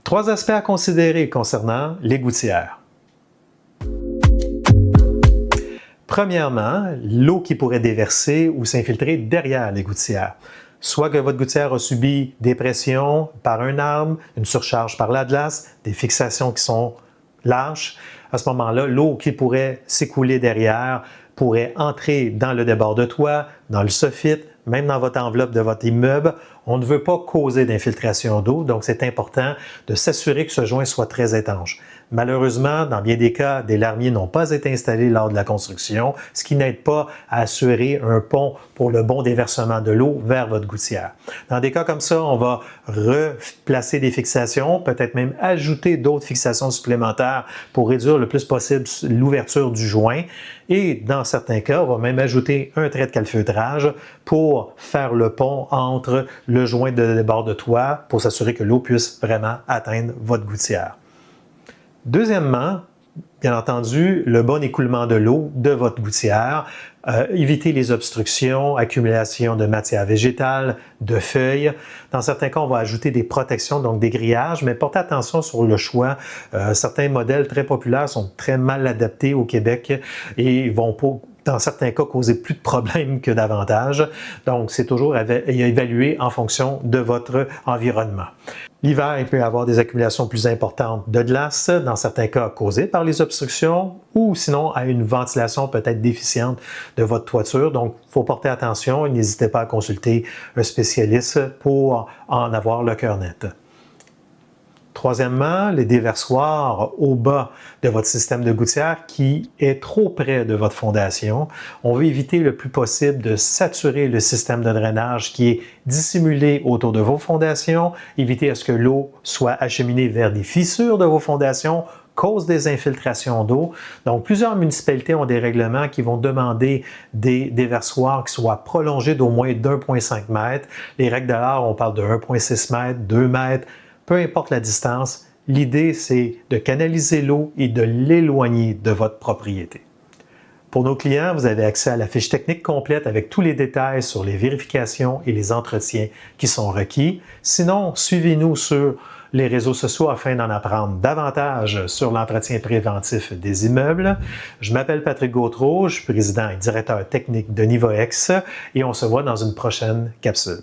Trois aspects à considérer concernant les gouttières. Premièrement, l'eau qui pourrait déverser ou s'infiltrer derrière les gouttières. Soit que votre gouttière a subi des pressions par un arbre, une surcharge par la glace, des fixations qui sont lâches. À ce moment-là, l'eau qui pourrait s'écouler derrière pourrait entrer dans le débord de toit, dans le soffit, même dans votre enveloppe de votre immeuble. On ne veut pas causer d'infiltration d'eau, donc c'est important de s'assurer que ce joint soit très étanche. Malheureusement, dans bien des cas, des larmiers n'ont pas été installés lors de la construction, ce qui n'aide pas à assurer un pont pour le bon déversement de l'eau vers votre gouttière. Dans des cas comme ça, on va replacer des fixations, peut-être même ajouter d'autres fixations supplémentaires pour réduire le plus possible l'ouverture du joint. Et dans certains cas, on va même ajouter un trait de calfeutrage pour faire le pont entre le joint de débord de toit pour s'assurer que l'eau puisse vraiment atteindre votre gouttière. Deuxièmement, bien entendu, le bon écoulement de l'eau de votre gouttière. Éviter les obstructions, accumulation de matière végétale, de feuilles. Dans certains cas, on va ajouter des protections, donc des grillages, mais portez attention sur le choix. Certains modèles très populaires sont très mal adaptés au Québec et vont dans certains cas, causer plus de problèmes que d'avantages. Donc, c'est toujours à évaluer en fonction de votre environnement. L'hiver, il peut y avoir des accumulations plus importantes de glace, dans certains cas causées par les obstructions, ou sinon à une ventilation peut-être déficiente de votre toiture. Donc, il faut porter attention et n'hésitez pas à consulter un spécialiste pour en avoir le cœur net. Troisièmement, les déversoirs au bas de votre système de gouttière qui est trop près de votre fondation. On veut éviter le plus possible de saturer le système de drainage qui est dissimulé autour de vos fondations, éviter à ce que l'eau soit acheminée vers des fissures de vos fondations, cause des infiltrations d'eau. Donc, plusieurs municipalités ont des règlements qui vont demander des déversoirs qui soient prolongés d'au moins 1,5 m. Les règles de l'art, on parle de 1,6 m, 2 m. Peu importe la distance, l'idée c'est de canaliser l'eau et de l'éloigner de votre propriété. Pour nos clients, vous avez accès à la fiche technique complète avec tous les détails sur les vérifications et les entretiens qui sont requis. Sinon, suivez-nous sur les réseaux sociaux afin d'en apprendre davantage sur l'entretien préventif des immeubles. Je m'appelle Patrick Gautreau, je suis président et directeur technique de Nivoex et on se voit dans une prochaine capsule.